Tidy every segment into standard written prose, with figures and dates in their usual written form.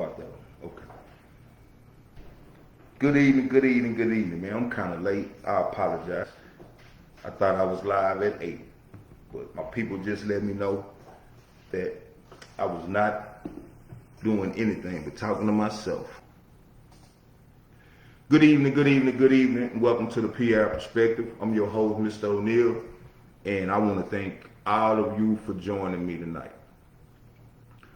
about that one. Okay. Good evening, man. I'm kind of late. I apologize. I thought I was live at 8, but my people just let me know that I was not doing anything but talking to myself. Good evening, and welcome to the P-Ave Perspective. I'm your host, Mr. O'Neal, and I want to thank all of you for joining me tonight.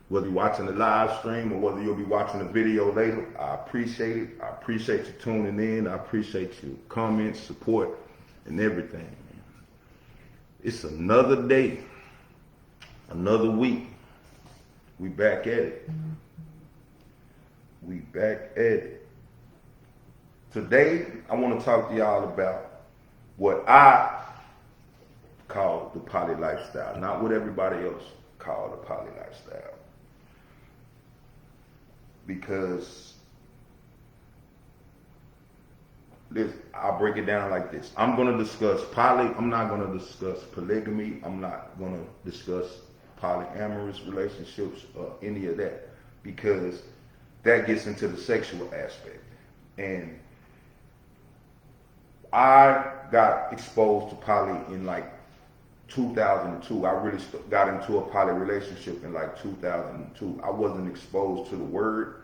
Whether you're watching the live stream or whether you'll be watching the video later, I appreciate it. I appreciate you tuning in. I appreciate your comments, support, and everything. It's another day, another week. We back at it. Today, I want to talk to y'all about what I call the poly lifestyle, not what everybody else call the poly lifestyle. Because I'll break it down like this. I'm going to discuss poly. I'm not going to discuss polygamy. I'm not going to discuss polyamorous relationships or any of that, because that gets into the sexual aspect. And I got exposed to poly in like 2002. I really got into a poly relationship in like 2002. I wasn't exposed to the word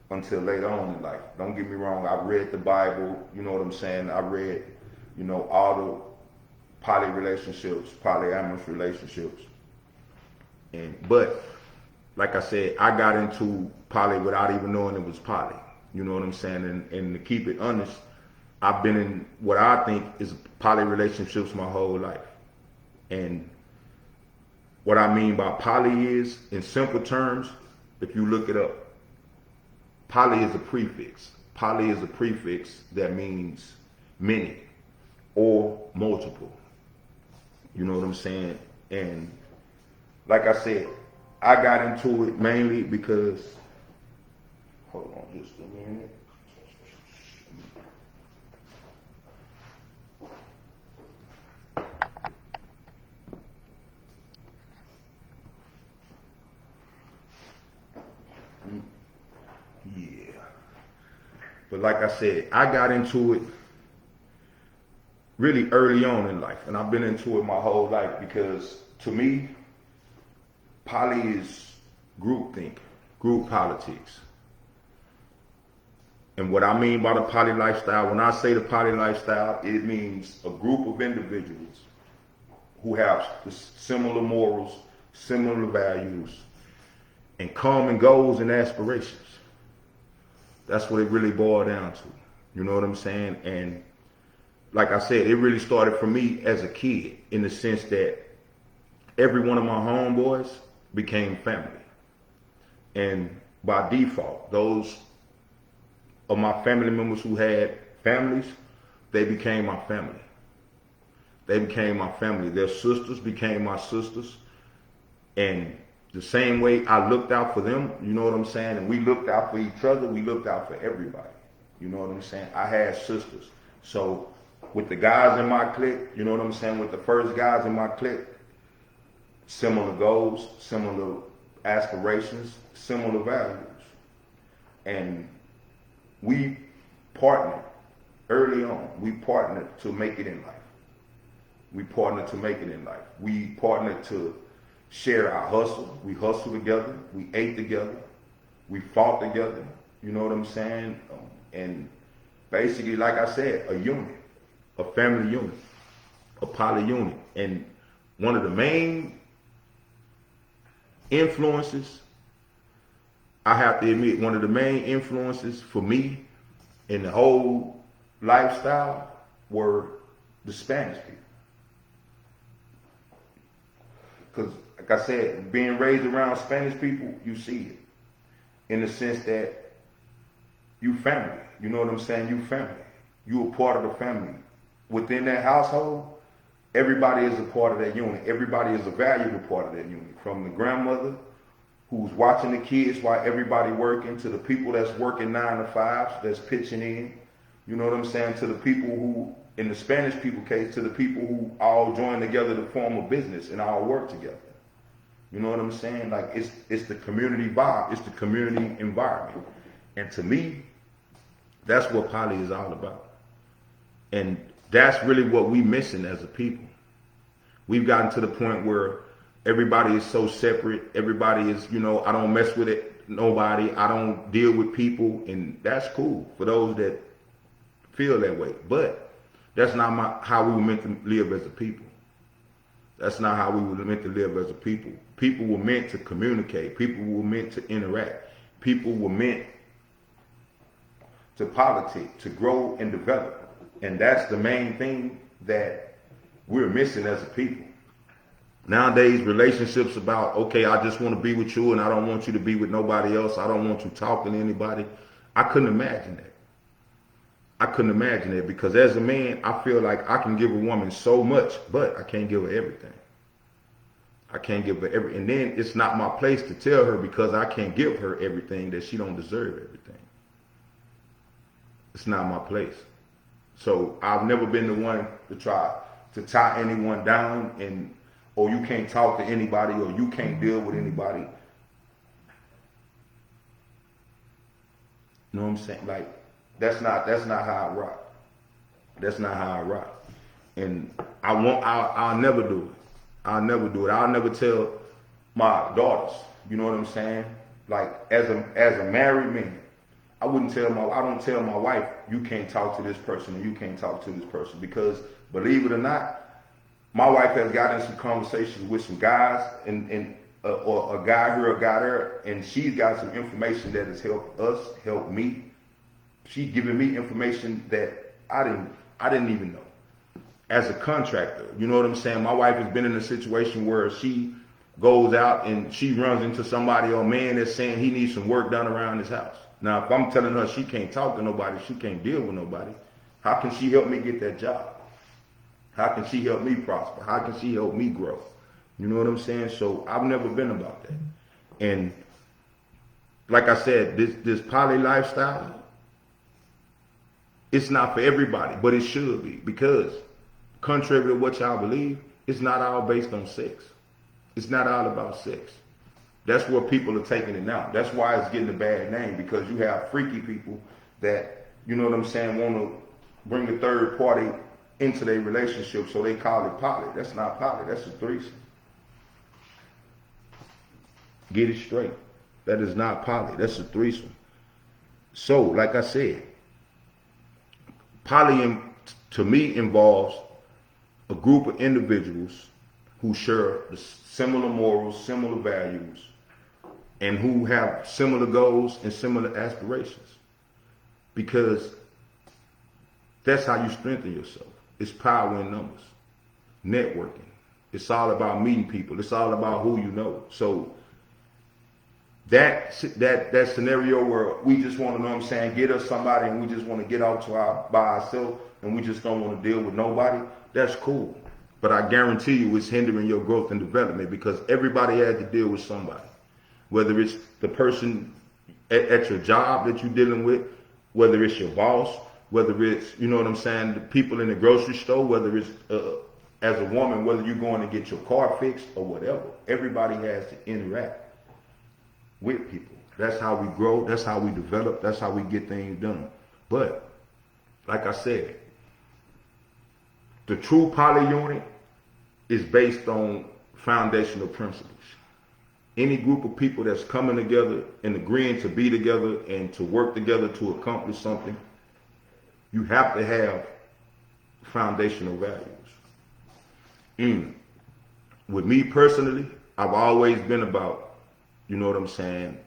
until later on in life. Don't get me wrong, I read the Bible, you know what I'm saying? I read, all the poly relationships, polyamorous relationships. But like I said, I got into poly without even knowing it was poly. You know what I'm saying? And to keep it honest, I've been in what I think is poly relationships my whole life. And what I mean by poly is, in simple terms, if you look it up, poly is a prefix. Poly is a prefix that means many or multiple. You know what I'm saying? And like I said, I got into it mainly because, hold on just a minute. Yeah. But like I said, I got into it really early on in life, and I've been into it my whole life because to me, poly is groupthink, group politics. And what I mean by the poly lifestyle, when I say the poly lifestyle, it means a group of individuals who have similar morals, similar values, and common goals and aspirations. That's what it really boiled down to. You know what I'm saying? And like I said, it really started for me as a kid, in the sense that every one of my homeboys became family. And by default, those of my family members who had families, they became my family. They became my family. Their sisters became my sisters. And the same way I looked out for them, you know what I'm saying? And we looked out for each other, we looked out for everybody. You know what I'm saying? I had sisters. So with the guys in my clique, you know what I'm saying? With the first guys in my clique, similar goals, similar aspirations, similar values. And we partnered early on. We partnered to make it in life. We partnered to share our hustle. We hustled together. We ate together. We fought together. You know what I'm saying? And basically, like I said, a unit, a family unit, a poly unit. And one of the main influences, I have to admit, one of the main influences for me in the whole lifestyle were the Spanish people. Because, like I said, being raised around Spanish people, you see it. In the sense that you family. You know what I'm saying? You family. You a part of the family. Within that household, everybody is a part of that unit. Everybody is a valuable part of that unit. From the grandmother who's watching the kids while everybody working, to the people that's working 9 to 5s, that's pitching in. You know what I'm saying? To the people who, in the Spanish people case, to the people who all join together to form a business and all work together. You know what I'm saying? Like it's the community vibe, it's the community environment. And to me, that's what poly is all about. And that's really what we missing as a people. We've gotten to the point where everybody is so separate. Everybody is, I don't mess with it, nobody. I don't deal with people, and that's cool for those that feel that way. But that's not how we were meant to live as a people. That's not how we were meant to live as a people. People were meant to communicate. People were meant to interact. People were meant to politic, to grow and develop. And that's the main thing that we're missing as a people. Nowadays, relationships about, okay, I just want to be with you and I don't want you to be with nobody else. I don't want you talking to anybody. I couldn't imagine that. I couldn't imagine it because as a man, I feel like I can give a woman so much, but I can't give her everything. I can't give her everything. And then it's not my place to tell her because I can't give her everything that she don't deserve everything. It's not my place. So I've never been the one to try to tie anyone down or you can't talk to anybody or you can't deal with anybody. You know what I'm saying? Like, that's not how I rock. That's not how I rock. And I'll never do it. I'll never do it. I'll never tell my daughters, you know what I'm saying? Like as a married man, I don't tell my wife, you can't talk to this person and you can't talk to this person because believe it or not, my wife has gotten some conversations with some guys or a guy here, a guy there, and she's got some information that has helped me. She's giving me information that I didn't even know. As a contractor, you know what I'm saying? My wife has been in a situation where she goes out and she runs into somebody or a man that's saying he needs some work done around his house. Now, if I'm telling her she can't talk to nobody, she can't deal with nobody, how can she help me get that job? How can she help me prosper? How can she help me grow? You know what I'm saying? So I've never been about that. And like I said, this poly lifestyle, it's not for everybody, but it should be because contrary to what y'all believe, it's not all based on sex. It's not all about sex. That's where people are taking it now. That's why it's getting a bad name because you have freaky people that, you know what I'm saying, want to bring a third party into their relationship, so they call it poly. That's not poly, that's a threesome. Get it straight. That is not poly, that's a threesome. So, like I said, poly to me involves a group of individuals who share the similar morals, similar values, and who have similar goals and similar aspirations. Because that's how you strengthen yourself. It's power in numbers. Networking. It's all about meeting people. It's all about who you know. So that scenario where we just want to, know what I'm saying, get us somebody and we just want to get out by ourselves and we just don't want to deal with nobody, that's cool. But I guarantee you it's hindering your growth and development because everybody has to deal with somebody. Whether it's the person at your job that you're dealing with, whether it's your boss, whether it's, you know what I'm saying, the people in the grocery store, whether it's as a woman, whether you're going to get your car fixed or whatever. Everybody has to interact with people. That's how we grow. That's how we develop. That's how we get things done. But like I said, the true poly unit is based on foundational principles. Any group of people that's coming together and agreeing to be together and to work together to accomplish something, you have to have foundational values. With me personally, I've always been about, you know what I'm saying,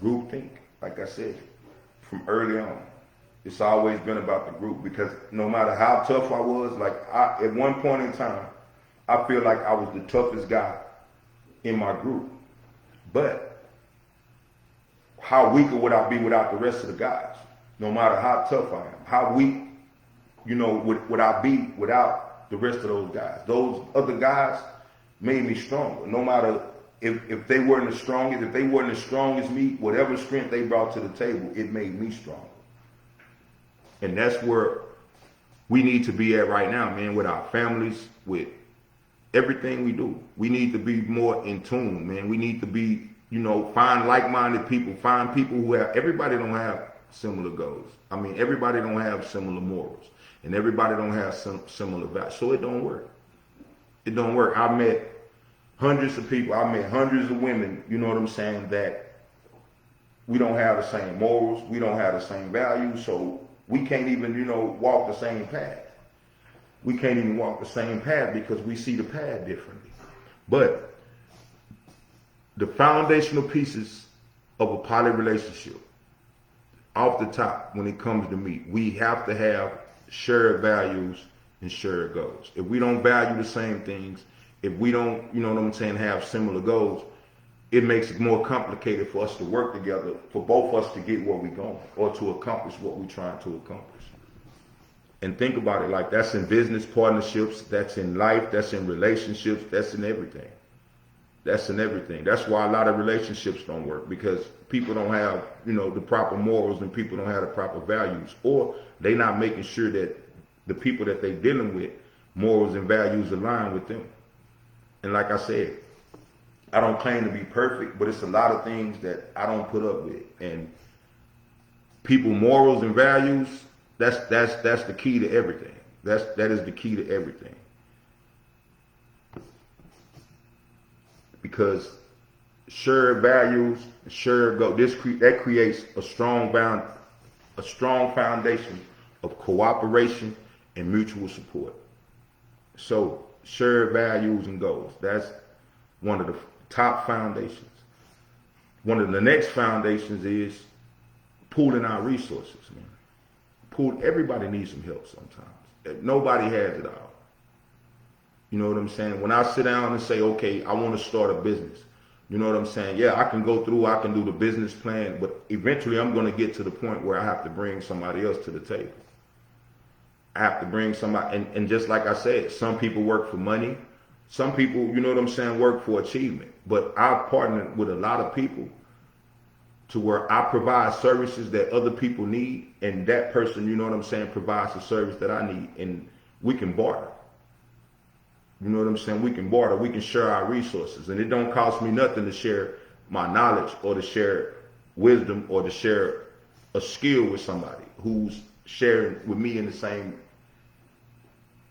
groupthink. Like I said, from early on, it's always been about the group because no matter how tough I was, at one point in time, I feel like I was the toughest guy in my group. But how weak would I be without the rest of the guys? No matter how tough I am, how weak, would I be without the rest of those guys? Those other guys made me stronger. No matter if they weren't as strong as me, whatever strength they brought to the table, it made me stronger. And that's where we need to be at right now, man, with our families, with Everything we do, we need to be more in tune, man. We need to be, find like-minded people, find people who have, everybody don't have similar goals. I mean, everybody don't have similar morals, and everybody don't have similar values. So it don't work. It don't work. I met hundreds of people, I met hundreds of women, you know what I'm saying, that we don't have the same morals, we don't have the same values, so we can't even, walk the same path. We can't even walk the same path because we see the path differently. But the foundational pieces of a poly relationship, off the top, when it comes to me, we have to have shared values and shared goals. If we don't value the same things, if we don't, have similar goals, it makes it more complicated for us to work together, for both of us to get where we're going or to accomplish what we're trying to accomplish. And think about it, like that's in business partnerships, that's in life, that's in relationships, that's in everything. That's in everything. That's why a lot of relationships don't work, because people don't have, the proper morals, and people don't have the proper values, or they not making sure that the people that they dealing with, morals and values align with them. And like I said, I don't claim to be perfect, but it's a lot of things that I don't put up with. And people morals and values, that's the key to everything. That is the key to everything. Because shared values, shared goals, that creates a strong foundation of cooperation and mutual support. So shared values and goals, that's one of the top foundations. One of the next foundations is pooling our resources, man. Everybody needs some help sometimes. Nobody has it all. You know what I'm saying? When I sit down and say, okay, I want to start a business, you know what I'm saying? Yeah, I can do the business plan, but eventually I'm going to get to the point where I have to bring somebody else to the table. I have to bring somebody, and just like I said, some people work for money. Some people, you know what I'm saying, work for achievement. But I've partnered with a lot of people to where I provide services that other people need, and that person, you know what I'm saying, provides the service that I need, and we can barter. You know what I'm saying? We can barter. We can share our resources, and it don't cost me nothing to share my knowledge or to share wisdom or to share a skill with somebody who's sharing with me in the same,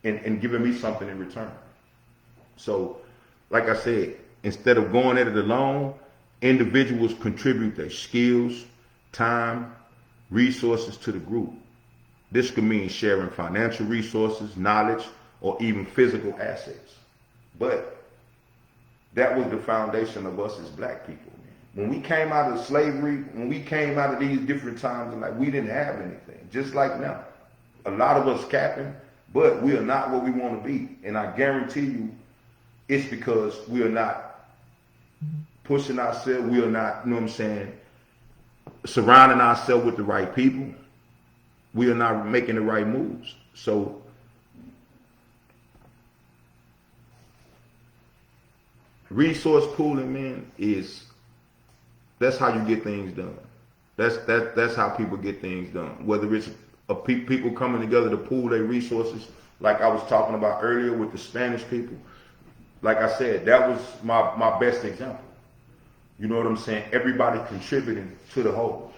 and giving me something in return. So, like I said, instead of going at it alone, individuals contribute their skills, time, resources to the group. This could mean sharing financial resources, knowledge, or even physical assets. But that was the foundation of us as black people. When we came out of slavery, when we came out of these different times in life, we didn't have anything, just like now. A lot of us capping, but we are not what we want to be. And I guarantee you, it's because we are not pushing ourselves, we are not, you know what I'm saying, surrounding ourselves with the right people. We are not making the right moves. So resource pooling, man, that's how you get things done. That's how people get things done. Whether it's people coming together to pool their resources, like I was talking about earlier with the Spanish people. Like I said, that was my best example. You know what I'm saying? Everybody contributing to the whole.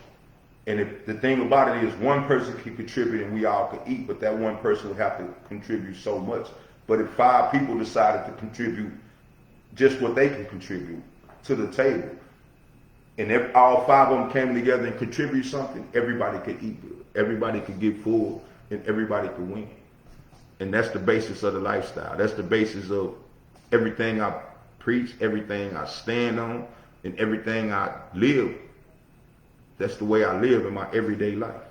And if the thing about it is, one person can contribute and we all could eat, but that one person would have to contribute so much. But if 5 people decided to contribute just what they can contribute to the table, and if all 5 of them came together and contribute something, everybody could eat good. Everybody could get full, and everybody could win. And that's the basis of the lifestyle. That's the basis of everything I preach, everything I stand on, and everything I live. That's the way I live in my everyday life.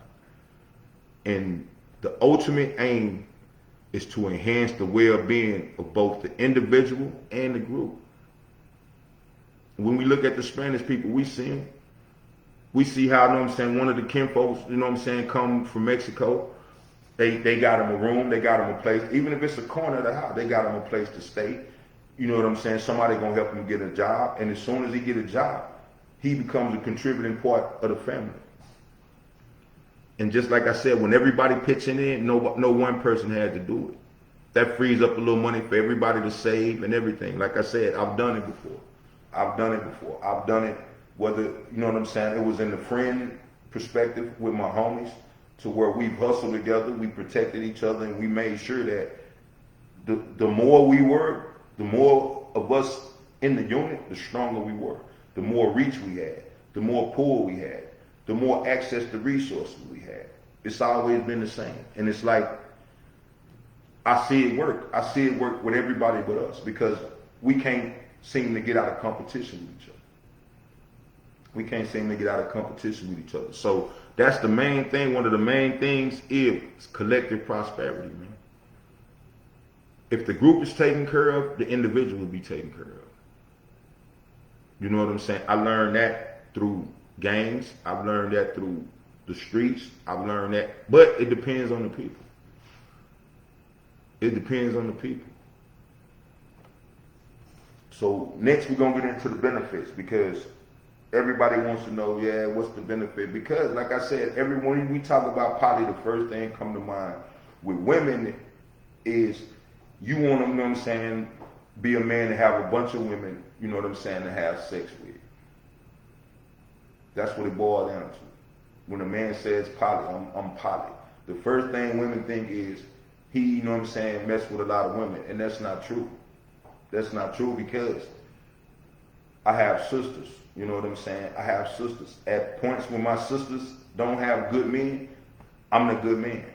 And the ultimate aim is to enhance the well-being of both the individual and the group. When we look at the Spanish people, we see how, you know what I'm saying, one of the kinfolks, you know what I'm saying, come from Mexico. They got them a room, they got them a place. Even if it's a corner of the house, they got them a place to stay. You know what I'm saying? Somebody gonna help him get a job, and as soon as he get a job, he becomes a contributing part of the family. And just like I said, when everybody pitching in, no one person had to do it. That frees up a little money for everybody to save and everything. Like I said, I've done it before. I've done it before. I've done it whether, you know what I'm saying, it was in the friend perspective with my homies, to where we've hustled together, we protected each other, and we made sure that the more we were, the more of us in the unit, the stronger we were. The more reach we had, the more pull we had, the more access to resources we had. It's always been the same. And it's like, I see it work. I see it work with everybody but us, because we can't seem to get out of competition with each other. We can't seem to get out of competition with each other. So that's the main thing. One of the main things is collective prosperity, man. If the group is taken care of, the individual will be taken care of. You know what I'm saying? I learned that through games. I've learned that through the streets. I've learned that. But it depends on the people. It depends on the people. So next we're going to get into the benefits, because everybody wants to know, yeah, what's the benefit? Because like I said, when we talk about poly, the first thing come to mind with women is you want to, you know what I'm saying, be a man to have a bunch of women, you know what I'm saying, to have sex with. That's what it boils down to. When a man says poly, I'm poly, the first thing women think is he, you know what I'm saying, mess with a lot of women. And that's not true. That's not true, because I have sisters, you know what I'm saying? I have sisters. At points when my sisters don't have good men, I'm the good man.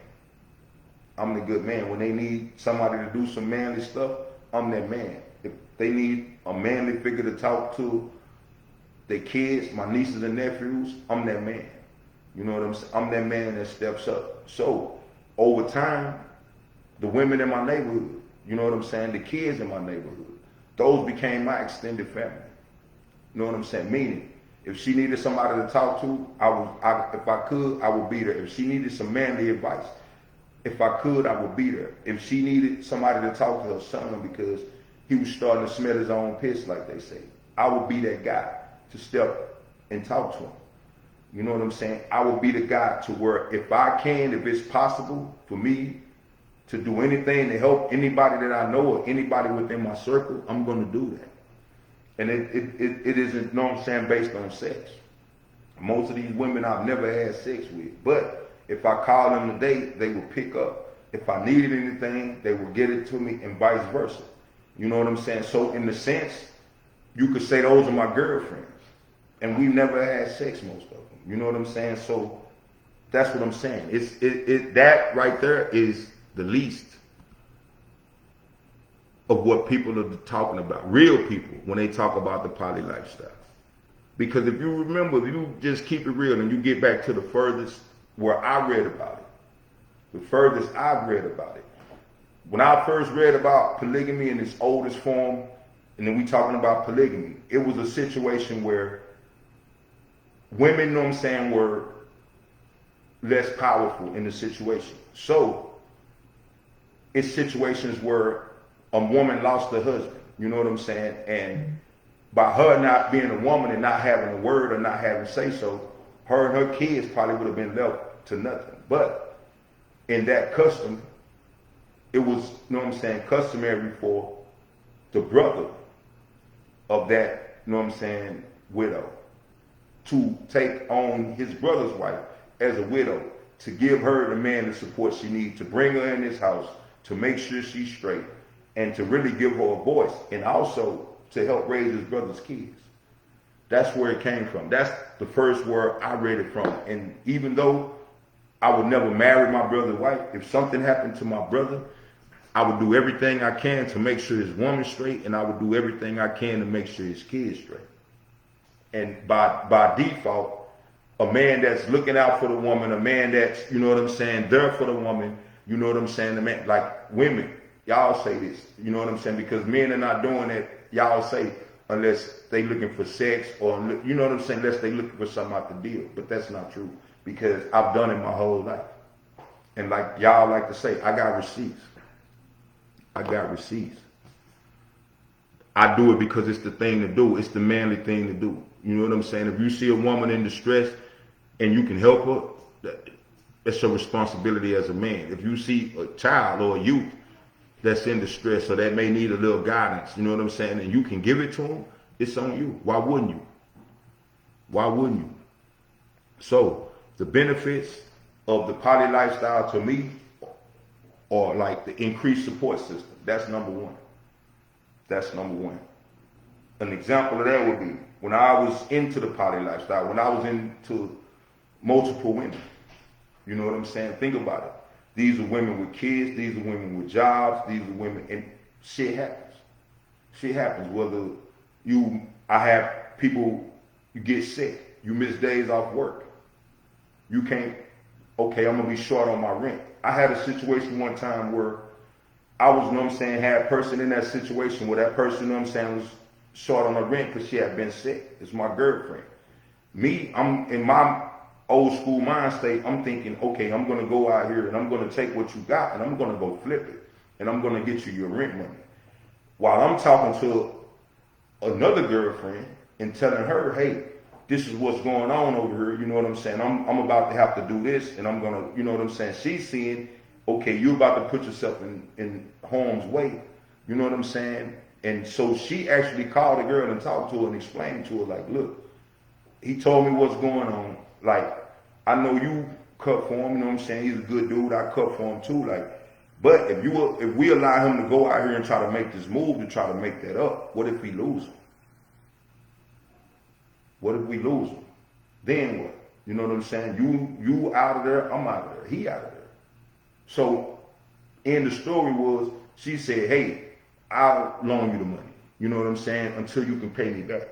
I'm the good man. When they need somebody to do some manly stuff, I'm that man. If they need a manly figure to talk to their kids, my nieces and nephews, I'm that man. You know what I'm saying? I'm that man that steps up. So over time, the women in my neighborhood, you know what I'm saying, the kids in my neighborhood, those became my extended family. You know what I'm saying? Meaning, if she needed somebody to talk to, if I could, I would be there. If she needed some manly advice, if I could, I would be there. If she needed somebody to talk to her son because he was starting to smell his own piss, like they say, I would be that guy to step and talk to him. You know what I'm saying? I would be the guy to where if I can, if it's possible for me to do anything to help anybody that I know or anybody within my circle, I'm going to do that. And it isn't, you know what I'm saying, based on sex. Most of these women I've never had sex with. But if I call them today, they will pick up. If I needed anything, they will get it to me, and vice versa. You know what I'm saying? So in the sense, you could say those are my girlfriends. And we never had sex, most of them. You know what I'm saying? So that's what I'm saying. That right there is the least of what people are talking about. Real people, when they talk about the poly lifestyle. Because if you remember, if you just keep it real and you get back to the furthest where I read about it, the furthest I've read about it. When I first read about polygamy in its oldest form, and then we talking about polygamy, it was a situation where women, you know what I'm saying, were less powerful in the situation. So it's situations where a woman lost her husband, you know what I'm saying? And by her not being a woman and not having a word or not having say-so, her and her kids probably would have been left to nothing. But in that custom, it was, you know what I'm saying, customary for the brother of that, you know what I'm saying, widow to take on his brother's wife as a widow, to give her the man the support she needs, to bring her in his house, to make sure she's straight, and to really give her a voice, and also to help raise his brother's kids. That's where it came from. That's the first word I read it from. And even though I would never marry my brother's wife, if something happened to my brother, I would do everything I can to make sure his woman's straight, and I would do everything I can to make sure his kids straight. And by default, a man that's looking out for the woman, a man that's, you know what I'm saying, there for the woman, you know what I'm saying, the man, like women, y'all say this, you know what I'm saying, because men are not doing it, y'all say, unless they looking for sex or, you know what I'm saying, unless they looking for something out the deal. But that's not true, because I've done it my whole life. And like y'all like to say, I got receipts. I got receipts. I do it because it's the thing to do. It's the manly thing to do. You know what I'm saying? If you see a woman in distress and you can help her, that's your responsibility as a man. If you see a child or a youth that's in distress or that may need a little guidance, you know what I'm saying, and you can give it to them, it's on you. Why wouldn't you? Why wouldn't you? So the benefits of the poly lifestyle to me are like the increased support system. That's number one. That's number one. An example of that would be when I was into the poly lifestyle, when I was into multiple women. You know what I'm saying? Think about it. These are women with kids. These are women with jobs. These are women, and shit happens. Shit happens. Whether I have people, you get sick. You miss days off work. You can't, okay, I'm going to be short on my rent. I had a situation one time where I was, you know what I'm saying, had a person in that situation where that person, you know what I'm saying, was short on her rent because she had been sick. It's my girlfriend. Me, I'm in my old school mind state, I'm thinking, okay, I'm going to go out here and I'm going to take what you got and I'm going to go flip it and I'm going to get you your rent money. While I'm talking to another girlfriend and telling her, hey, this is what's going on over here, you know what I'm saying? I'm about to have to do this and I'm going to, you know what I'm saying? She's seeing, okay, you're about to put yourself in harm's way, you know what I'm saying? And so she actually called the girl and talked to her and explained to her, like, look, he told me what's going on. Like, I know you cut for him, you know what I'm saying? He's a good dude, I cut for him too. Like, but if we allow him to go out here and try to make this move to try to make that up, what if we lose him? What if we lose him? Then what? You know what I'm saying? You out of there, I'm out of there, he out of there. So, and the story was, she said, hey, I'll loan you the money. You know what I'm saying? Until you can pay me back.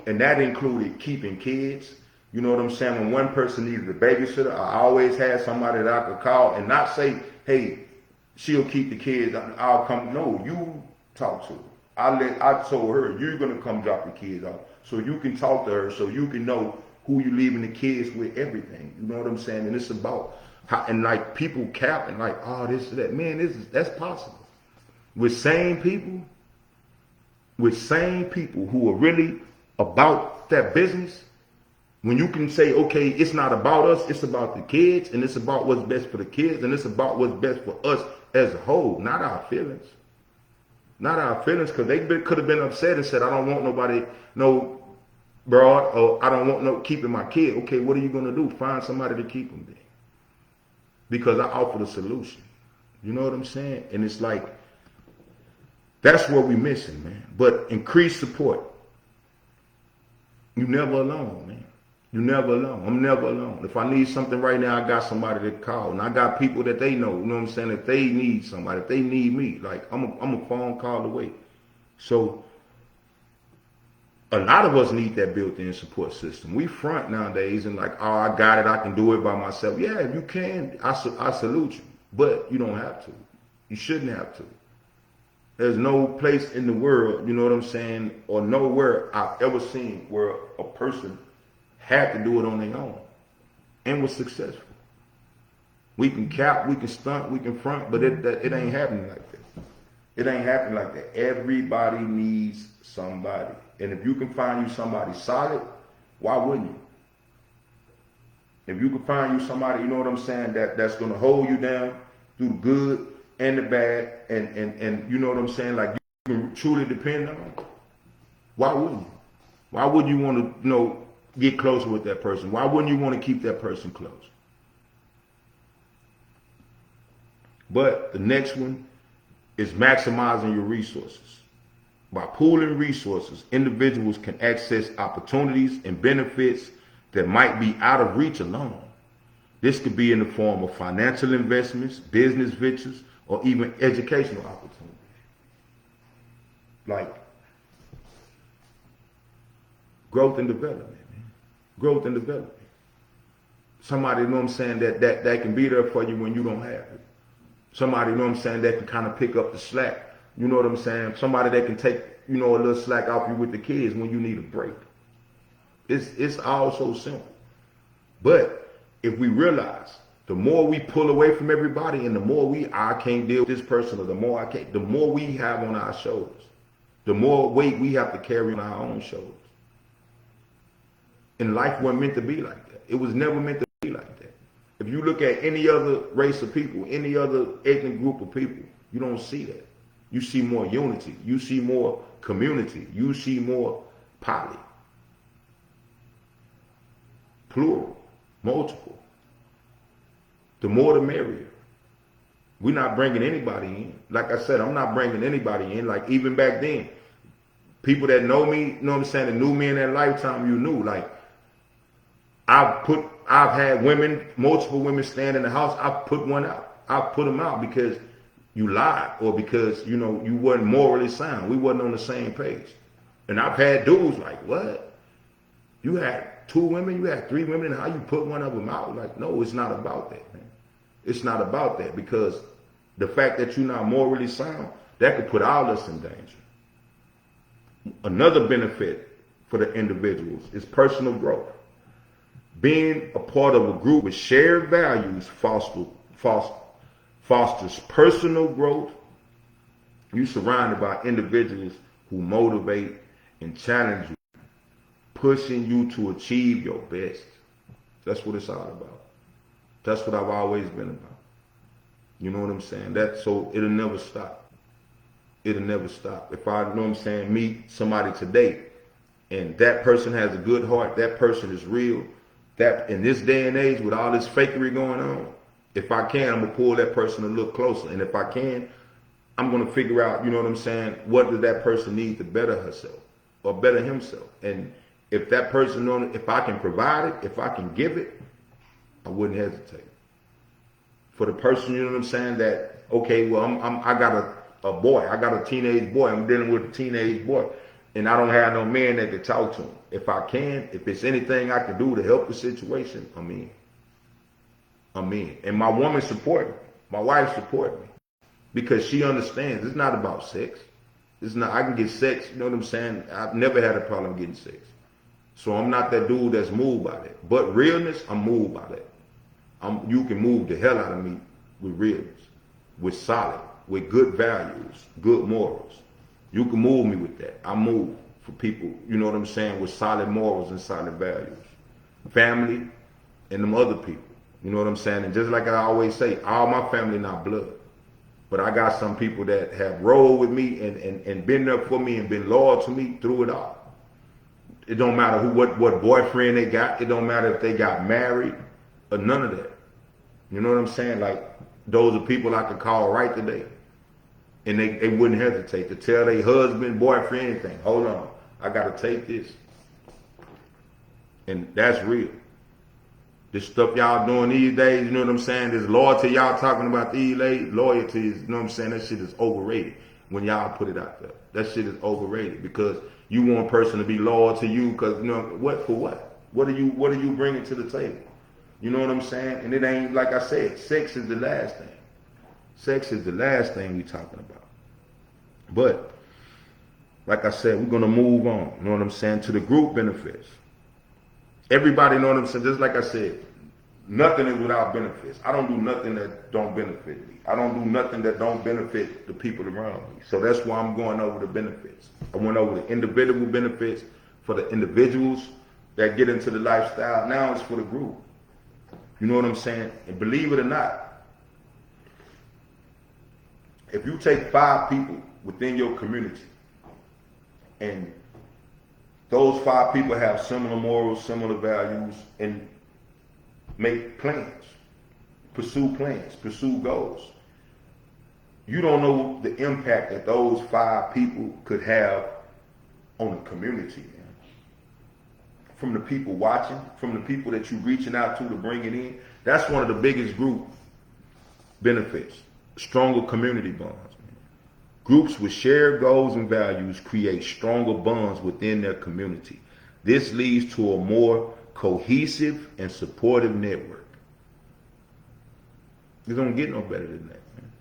And that included keeping kids. You know what I'm saying? When one person needed a babysitter, I always had somebody that I could call and not say, hey, she'll keep the kids, I'll come. No, you talk to her. I told her, you're going to come drop the kids off. So you can talk to her, so you can know who you're leaving the kids with, everything. You know what I'm saying? And it's about how, and like people cap and like, oh, this, that. Man, that's possible. With sane people who are really about that business, when you can say, okay, it's not about us, it's about the kids, and it's about what's best for the kids, and it's about what's best for us as a whole, not our feelings. Not our feelings, because they could have been upset and said, I don't want nobody, no broad, or I don't want no keeping my kid. Okay, what are you going to do? Find somebody to keep them there. Because I offer the solution. You know what I'm saying? And it's like, that's what we're missing, man. But increased support. You're never alone, man. You're never alone. I'm never alone. If I need something right now, I got somebody to call. And I got people that they know, you know what I'm saying? If they need somebody, if they need me, like I'm a phone call away. So a lot of us need that built-in support system. We front nowadays and like, oh, I got it. I can do it by myself. Yeah, if you can, I salute you. But you don't have to. You shouldn't have to. There's no place in the world, you know what I'm saying, or nowhere I've ever seen where a person had to do it on their own and was successful. We can cap, we can stunt, we can front, but it ain't happening like that. It ain't happening like that. Everybody needs somebody. And if you can find you somebody solid, why wouldn't you? If you can find you somebody, you know what I'm saying, that's going to hold you down through the good and the bad, and you know what I'm saying, like you can truly depend on, why wouldn't you? Why would you want to, get closer with that person? Why wouldn't you want to keep that person close? But the next one is maximizing your resources. By pooling resources, individuals can access opportunities and benefits that might be out of reach alone. This could be in the form of financial investments, business ventures, or even educational opportunities. Like growth and development, man. Growth and development. Somebody, you know what I'm saying, that can be there for you when you don't have it. Somebody, you know what I'm saying, that can kind of pick up the slack. You know what I'm saying? Somebody that can take, a little slack off you with the kids when you need a break. It's all so simple. But if we realize the more we pull away from everybody and the more I can't deal with this person, or the more we have on our shoulders, the more weight we have to carry on our own shoulders. And life wasn't meant to be like that. It was never meant to be like that. If you look at any other race of people, any other ethnic group of people, you don't see that. You see more unity. You see more community. You see more poly, plural, multiple. The more the merrier. We're not bringing anybody in. Like I said, I'm not bringing anybody in. Like even back then, people that know me, you know what I'm saying, that knew me in that lifetime, you knew. Like I've had women, multiple women stand in the house. I've put one out. I've put them out because you lied or because, you know, you wasn't morally sound. We wasn't on the same page. And I've had dudes like, what? You had 2 women, you had 3 women, and how you put one of them out? Like, no, it's not about that, man. It's not about that, because the fact that you're not morally sound, that could put all us in danger. Another benefit for the individuals is personal growth. Being a part of a group with shared values fosters personal growth. You're surrounded by individuals who motivate and challenge you, pushing you to achieve your best. That's what it's all about. That's what I've always been about. You know what I'm saying? So it'll never stop. It'll never stop. If I, you know what I'm saying, meet somebody today and that person has a good heart, that person is real, that in this day and age with all this fakery going on, if I can, I'm going to pull that person a little closer. And if I can, I'm going to figure out, you know what I'm saying, what does that person need to better herself or better himself. And if that person, if I can provide it, if I can give it, I wouldn't hesitate. For the person, you know what I'm saying, that, okay, well, I got a boy, I got a teenage boy, I'm dealing with a teenage boy, and I don't have no man that can talk to him. If I can, if it's anything I can do to help the situation, I'm in. I'm in. And my woman support me. My wife support me. Because she understands it's not about sex. It's not, I can get sex, you know what I'm saying? I've never had a problem getting sex. So I'm not that dude that's moved by that. But realness, I'm moved by that. You can move the hell out of me with realness, with solid, with good values, good morals. You can move me with that. I move for people, you know what I'm saying, with solid morals and solid values. Family and them other people, you know what I'm saying? And just like I always say, all my family not blood. But I got some people that have rolled with me and been there for me and been loyal to me through it all. It don't matter what boyfriend they got. It don't matter if they got married or none of that. You know what I'm saying? Like, those are people I could call right today. And they wouldn't hesitate to tell their husband, boyfriend, anything. Hold on, I got to take this. And that's real. This stuff y'all doing these days, you know what I'm saying? This loyalty y'all talking about these days, loyalty is, you know what I'm saying? That shit is overrated when y'all put it out there. That shit is overrated because you want a person to be loyal to you because, you know, what for what? What are you bringing to the table? You know what I'm saying? And it ain't, like I said, sex is the last thing. Sex is the last thing we talking about. But, like I said, we're going to move on, you know what I'm saying, to the group benefits. Everybody know what I'm saying. Just like I said, nothing is without benefits. I don't do nothing that don't benefit me. I don't do nothing that don't benefit the people around me. So that's why I'm going over the benefits. I went over the individual benefits for the individuals that get into the lifestyle. Now it's for the group. You know what I'm saying? And believe it or not, if you take 5 people within your community and those 5 people have similar morals, similar values, and make plans, pursue goals. You don't know the impact that those 5 people could have on the community, man. From the people watching, from the people that you're reaching out to bring it in. That's one of the biggest group benefits, stronger community bonds. Groups with shared goals and values create stronger bonds within their community. This leads to a more cohesive and supportive network. It don't get no better than that, man.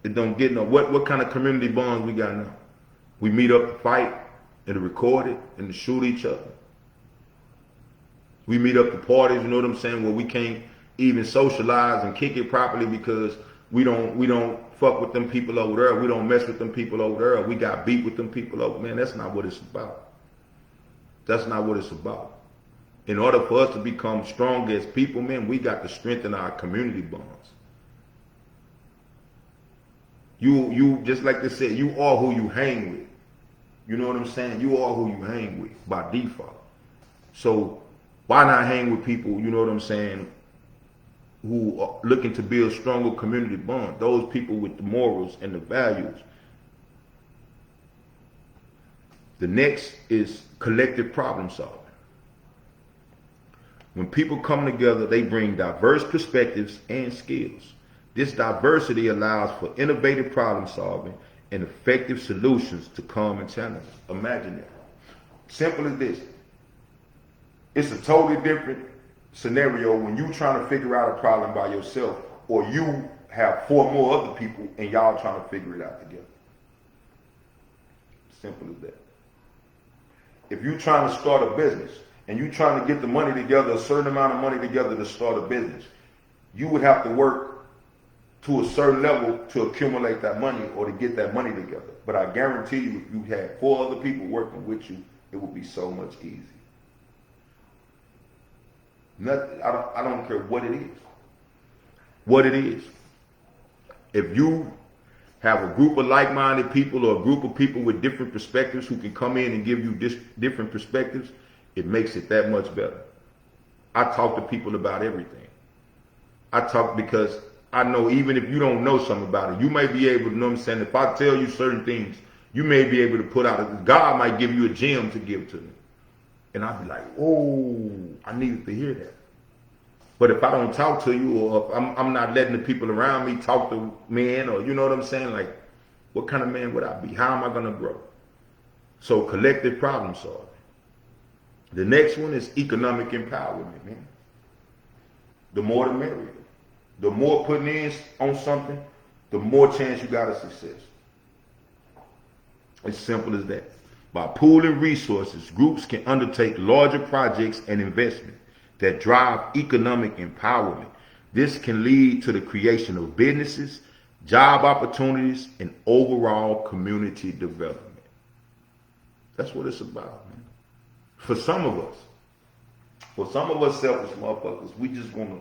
It don't get no, what kind of community bonds we got now? We meet up to fight and to record it and to shoot each other. We meet up to parties, you know what I'm saying, where we can't even socialize and kick it properly because we don't fuck with them people over there. We don't mess with them people over there. We got beat with them people over. Man, that's not what it's about. That's not what it's about. In order for us to become strong as people, man, we got to strengthen our community bonds. You just like they said, you are who you hang with. You know what I'm saying? You are who you hang with by default. So why not hang with people, you know what I'm saying, who are looking to build stronger community bonds? Those people with the morals and the values. The next is collective problem solving. When people come together, they bring diverse perspectives and skills. This diversity allows for innovative problem solving and effective solutions to common challenges. Imagine that. Simple as this. It's a totally different scenario when you trying to figure out a problem by yourself, or you have 4 more other people and y'all trying to figure it out together. Simple as that. If you trying to start a business and you trying to get the money together, a certain amount of money together to start a business, you would have to work to a certain level to accumulate that money or to get that money together. But I guarantee you, if you had 4 other people working with you, it would be so much easier. Nothing, I don't care what it is. What it is. If you have a group of like-minded people or a group of people with different perspectives who can come in and give you different perspectives, it makes it that much better. I talk to people about everything. I talk because I know even if you don't know something about it, you may be able to, know what I'm saying, if I tell you certain things, you may be able to put out, God might give you a gem to give to me. And I'd be like, oh, I needed to hear that. But if I don't talk to you, or if I'm not letting the people around me talk to men, or you know what I'm saying, like, what kind of man would I be? How am I going to grow? So collective problem solving. The next one is economic empowerment, man. The more the merrier. The more putting in on something, the more chance you got of success. It's simple as that. By pooling resources, groups can undertake larger projects and investment that drive economic empowerment. This can lead to the creation of businesses, job opportunities, and overall community development. That's what it's about, man. For some of us selfish motherfuckers, we just want to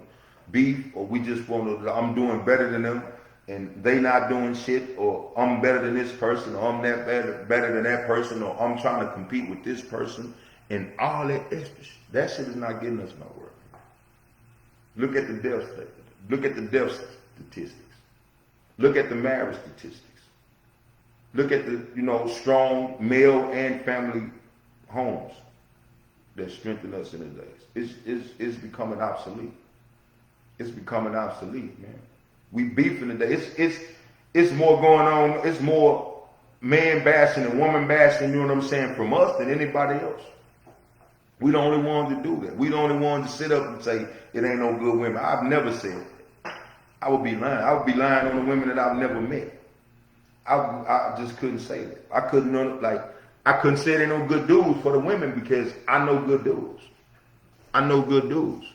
beef, or we just want to, I'm doing better than them and they not doing shit, or I'm better than this person, or I'm that better than that person, or I'm trying to compete with this person, and all that extra shit. That shit is not getting us nowhere. Look at the death rate. Look at the death statistics. Look at the marriage statistics. Look at the, strong male and family homes that strengthen us in the days. It's becoming obsolete. It's becoming obsolete, man. We beefing today. It's more going on. It's more man bashing and woman bashing, you know what I'm saying, from us than anybody else. We the only ones to do that. We the only ones to sit up and say it ain't no good women. I've never said that. I would be lying. I would be lying on the women that I've never met. I just couldn't say that. I couldn't say there no good dudes for the women, because I know good dudes. I know good dudes.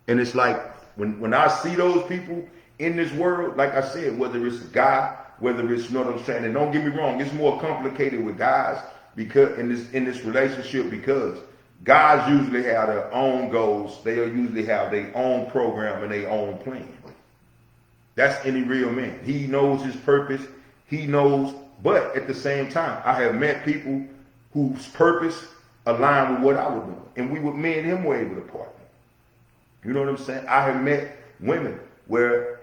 And it's like when I see those people in this world, like I said, whether it's a guy, whether it's, you know what I'm saying, and don't get me wrong, it's more complicated with guys because in this relationship, because guys usually have their own goals. They'll usually have their own program and their own plan. That's any real man. He knows his purpose. He knows, but at the same time, I have met people whose purpose aligned with what I was doing. And me and him were able to partner. You know what I'm saying? I have met women where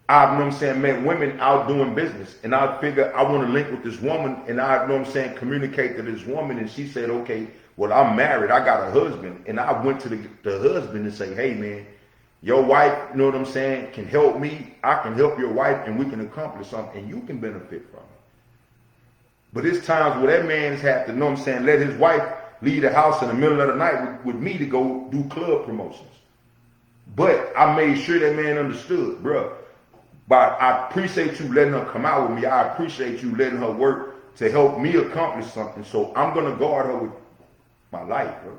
met women out doing business. And I figure I want to link with this woman, and communicate to this woman. And she said, okay, well, I'm married. I got a husband. And I went to the husband and say, hey, man, your wife, you know what I'm saying, can help me. I can help your wife, and we can accomplish something, and you can benefit from it. But it's times where that man's have to, you know what I'm saying, let his wife leave the house in the middle of the night with me to go do club promotions. But I made sure that man understood, bruh. But I appreciate you letting her come out with me. I appreciate you letting her work to help me accomplish something. So I'm going to guard her with my life, bro.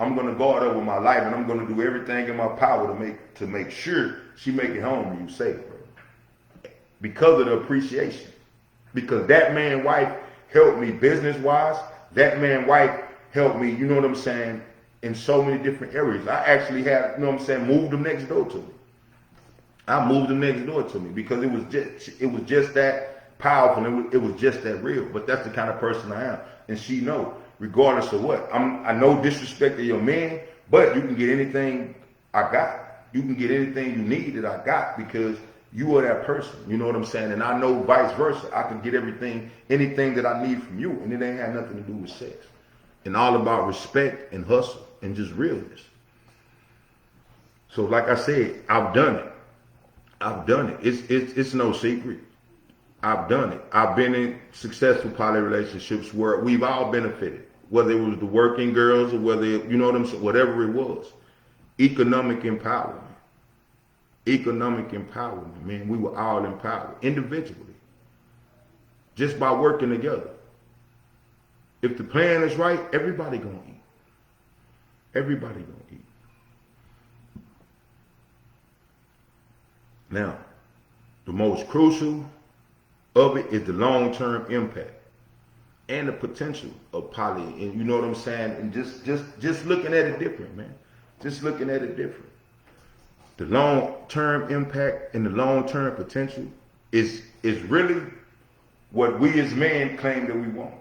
I'm going to guard her with my life, and I'm going to do everything in my power to make sure she make it home and you safe, bro. Because of the appreciation. Because that man wife helped me business-wise. That man wife helped me, you know what I'm saying, in so many different areas. I actually have, you know what I'm saying, moved them next door to me. I moved them next door to me because it was just that powerful. And it was just that real. But that's the kind of person I am, and she know, regardless of what. I know disrespect to your man, but you can get anything I got. You can get anything you need that I got because you are that person. You know what I'm saying? And I know vice versa. I can get anything that I need from you, and it ain't had nothing to do with sex. And all about respect and hustle and just realness. So like I said, I've done it. I've done it. It's no secret. I've done it. I've been in successful poly relationships where we've all benefited, whether it was the working girls or whether, you know what I'm saying, whatever it was. Economic empowerment. Economic empowerment, man. We were all empowered individually, just by working together. If the plan is right, everybody gonna eat. Everybody gonna eat. Now, the most crucial of it is the long-term impact and the potential of poly. And you know what I'm saying? And just looking at it different, man. Just looking at it different. The long-term impact and the long-term potential is really what we as men claim that we want.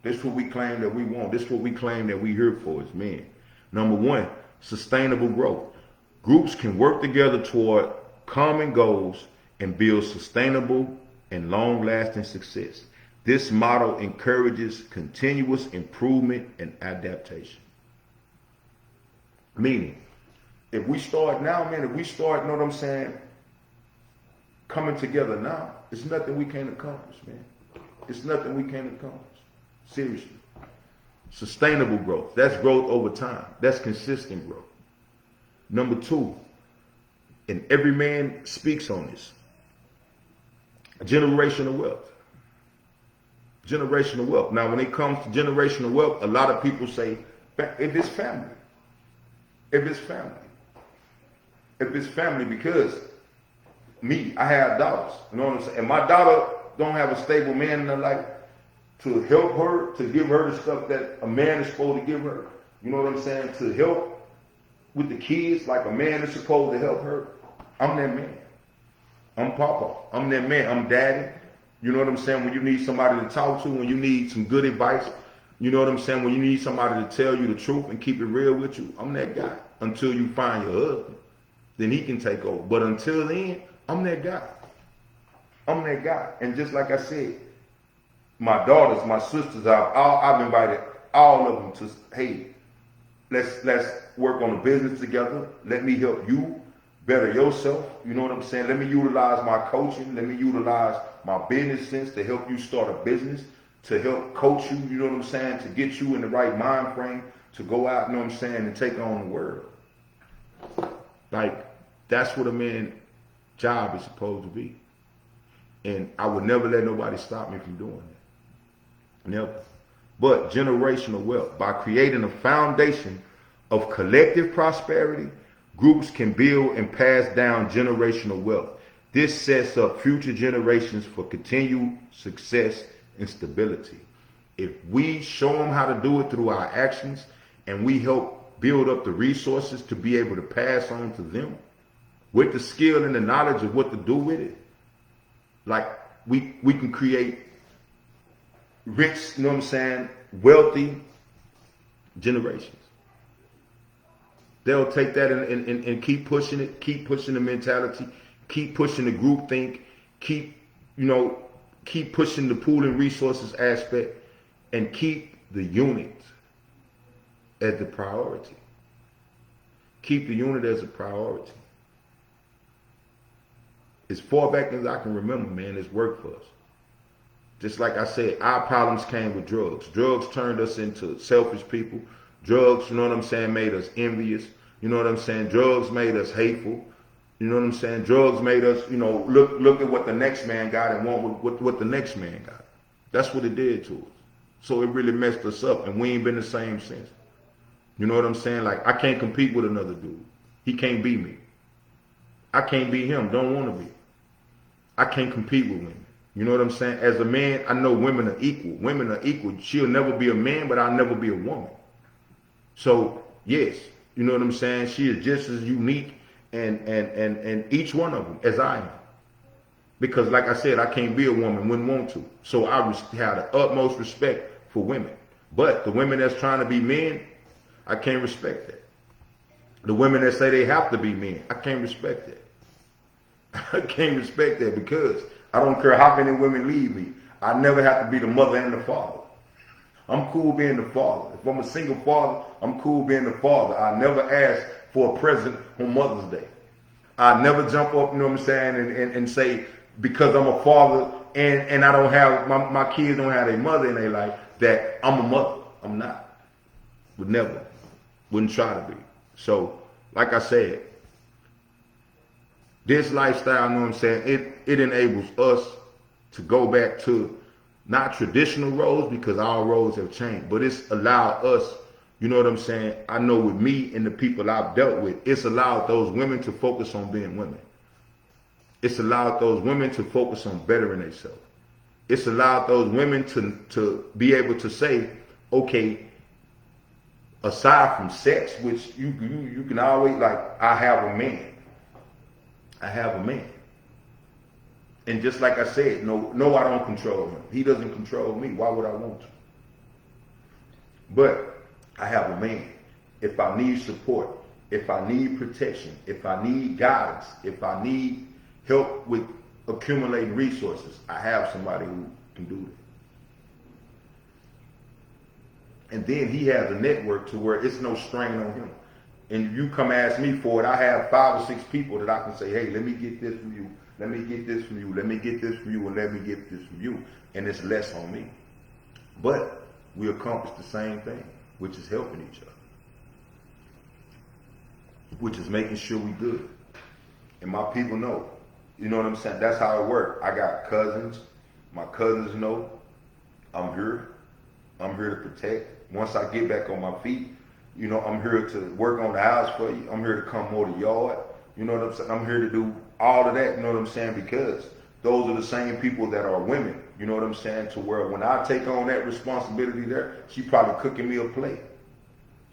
This is what we claim that we want. This is what we claim that we're here for as men. Number one, sustainable growth. Groups can work together toward common goals and build sustainable and long-lasting success. This model encourages continuous improvement and adaptation. Meaning, if we start now, man, if we start, you know what I'm saying, coming together now, it's nothing we can't accomplish, man. It's nothing we can't accomplish. Seriously. Sustainable growth. That's growth over time. That's consistent growth. Number two, and every man speaks on this, generational wealth. Generational wealth. Now, when it comes to generational wealth, a lot of people say, if it's family. If it's family. If it's family, because me, I have daughters. You know what I'm saying? And my daughter don't have a stable man in her life to help her, to give her the stuff that a man is supposed to give her. You know what I'm saying? To help with the kids like a man is supposed to help her. I'm that man. I'm Papa. I'm that man. I'm daddy. You know what I'm saying? When you need somebody to talk to, when you need some good advice, you know what I'm saying? When you need somebody to tell you the truth and keep it real with you, I'm that guy. Until you find your husband, then he can take over. But until then, I'm that guy. I'm that guy. And just like I said, my daughters, my sisters, I've invited all of them to, hey, let's work on a business together. Let me help you better yourself. You know what I'm saying? Let me utilize my coaching. Let me utilize my business sense to help you start a business, to help coach you, you know what I'm saying, to get you in the right mind frame to go out, you know what I'm saying, and take on the world. Like, that's what a man's job is supposed to be. And I would never let nobody stop me from doing that. Never. But generational wealth, by creating a foundation of collective prosperity, groups can build and pass down generational wealth. This sets up future generations for continued success and stability. If we show them how to do it through our actions and we help build up the resources to be able to pass on to them with the skill and the knowledge of what to do with it, like we can create rich, you know what I'm saying, wealthy generations. They'll take that and keep pushing it, keep pushing the mentality, keep pushing the group think, keep pushing the pooling resources aspect, and keep the unit as the priority. Keep the unit as a priority. As far back as I can remember, man, it's worked for us. Just like I said, our problems came with drugs. Drugs turned us into selfish people. Drugs, you know what I'm saying, made us envious. You know what I'm saying? Drugs made us hateful. You know what I'm saying? Drugs made us, look at what the next man got and want what the next man got. That's what it did to us. So it really messed us up, and we ain't been the same since. You know what I'm saying? Like, I can't compete with another dude. He can't beat me. I can't beat him. Don't want to be. I can't compete with women. You know what I'm saying? As a man, I know women are equal. Women are equal. She'll never be a man, but I'll never be a woman. So yes, you know what I'm saying? She is just as unique and each one of them as I am. Because like I said, I can't be a woman, wouldn't want to. So I have the utmost respect for women. But the women that's trying to be men, I can't respect that. The women that say they have to be men, I can't respect that. I can't respect that because I don't care how many women leave me. I never have to be the mother and the father. I'm cool being the father. If I'm a single father, I'm cool being the father. I never ask for a present on Mother's Day. I never jump up, you know what I'm saying, and say, because I'm a father and I don't have, my kids don't have a mother in their life, that I'm a mother. I'm not. Would never. Wouldn't try to be. So, like I said, this lifestyle, you know what I'm saying, it enables us to go back to not traditional roles because our roles have changed, but it's allowed us, you know what I'm saying, I know with me and the people I've dealt with, it's allowed those women to focus on being women. It's allowed those women to focus on bettering themselves. It's allowed those women to be able to say, okay, aside from sex, which you can always, like, I have a man. I have a man. And just like I said, no, I don't control him. He doesn't control me. Why would I want to? But I have a man. If I need support, if I need protection, if I need guidance, if I need help with accumulating resources, I have somebody who can do that. And then he has a network to where it's no strain on him. And you come ask me for it, I have 5 or 6 people that I can say, hey, let me get this from you. Let me get this from you. Let me get this from you. And let me get this from you. And it's less on me. But we accomplish the same thing, which is helping each other. Which is making sure we good. And my people know. You know what I'm saying? That's how it works. I got cousins. My cousins know I'm here. I'm here to protect. Once I get back on my feet, you know, I'm here to work on the house for you. I'm here to come mow the yard. You know what I'm saying? I'm here to do all of that, you know what I'm saying? Because those are the same people that are women, you know what I'm saying? To where when I take on that responsibility there, she probably cooking me a plate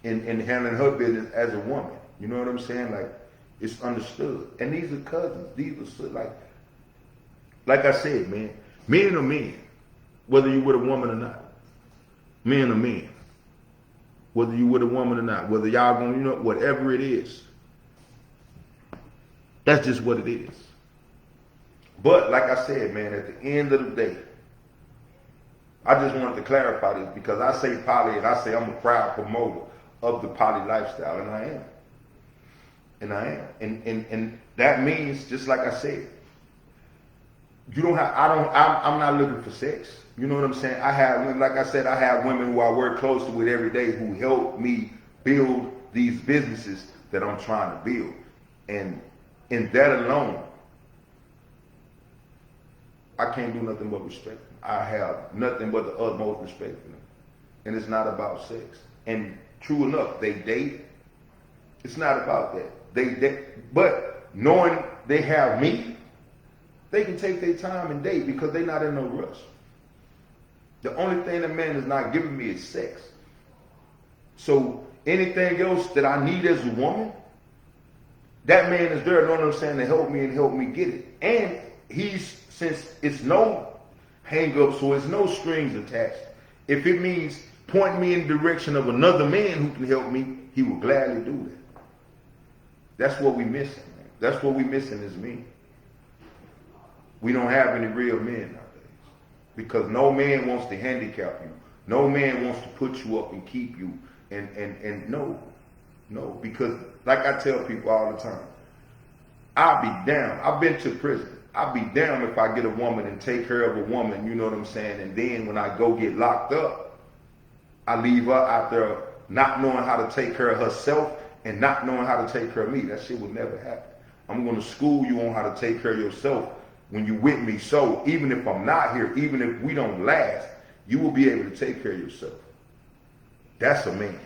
and handling her business as a woman. You know what I'm saying? Like, it's understood. And these are cousins. These are like I said, man, men are men, whether you with a woman or not. Men are men. Whether you with a woman or not, whether y'all gonna, you know, whatever it is. That's just what it is. But like I said, man, at the end of the day, I just wanted to clarify this because I say poly and I say I'm a proud promoter of the poly lifestyle, and I am. And I am. And that means, just like I said, you don't have, I'm not looking for sex. You know what I'm saying? I have, like I said, I have women who I work closely with every day who help me build these businesses that I'm trying to build. And in that alone, I can't do nothing but respect them. I have nothing but the utmost respect for them. And it's not about sex. And true enough, they date. It's not about that. But knowing they have me, they can take their time and date because they're not in no rush. The only thing that man is not giving me is sex. So anything else that I need as a woman, that man is there, you know what I'm saying, to help me and help me get it. And he's, since it's no hang up, so it's no strings attached, if it means point me in the direction of another man who can help me, he will gladly do that. That's what we missing, man. That's what we missing is me. We don't have any real men nowadays. Because no man wants to handicap you. No man wants to put you up and keep you. And no, because like I tell people all the time, I'll be damned. I've been to prison. I'll be damned if I get a woman and take care of a woman, you know what I'm saying? And then when I go get locked up, I leave her out there not knowing how to take care of herself and not knowing how to take care of me. That shit would never happen. I'm going to school you on how to take care of yourself when you with me. So even if I'm not here, even if we don't last, you will be able to take care of yourself. That's a man.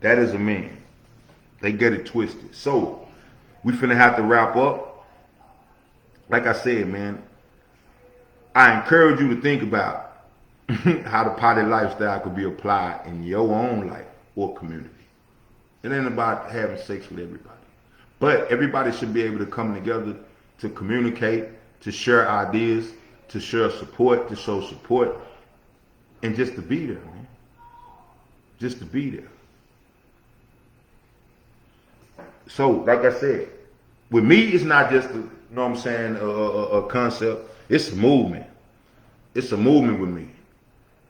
That is a man. They get it twisted. So we finna have to wrap up. Like I said, man, I encourage you to think about how the poly lifestyle could be applied in your own life or community. It ain't about having sex with everybody. But everybody should be able to come together to communicate, to share ideas, to share support, to show support, and just to be there, man. Just to be there. So, like I said, with me, it's not just a concept. It's a movement. It's a movement with me.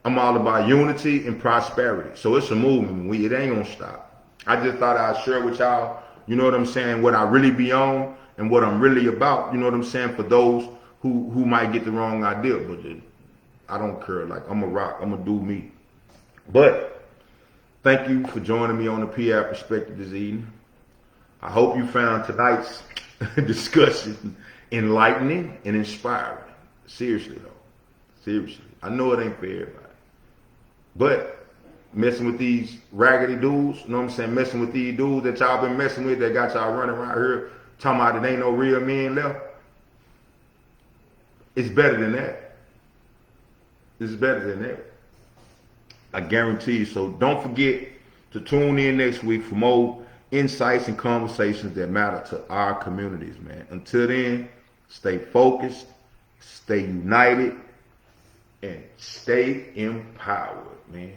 I'm all about unity and prosperity. So it's a movement. It ain't gonna stop. I just thought I'd share with y'all, you know what I'm saying, what I really be on and what I'm really about, you know what I'm saying, for those who might get the wrong idea. But I don't care. Like, I'm a rock. I'm gonna do me. But thank you for joining me on the P-Ave Perspective this evening. I hope you found tonight's discussion enlightening and inspiring. Seriously, though. Seriously. I know it ain't for everybody. But messing with these raggedy dudes, you know what I'm saying? Messing with these dudes that y'all been messing with that got y'all running around here talking about it ain't no real men left. It's better than that. It's better than that. I guarantee you. So don't forget to tune in next week for more insights and conversations that matter to our communities, man. Until then, stay focused, stay united, and stay empowered, man.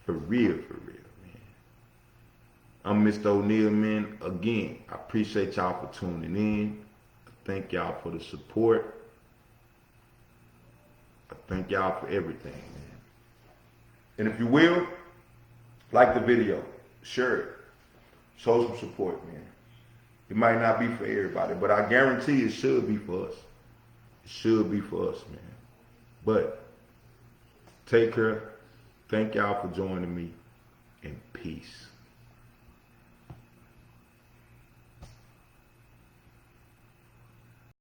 For real, man. I'm Mr. O'Neal, man. Again, I appreciate y'all for tuning in. I thank y'all for the support. I thank y'all for everything, man. And if you will, like the video, share it. Show some support, man. It might not be for everybody, but I guarantee it should be for us. It should be for us, man. But take care. Thank y'all for joining me, and peace.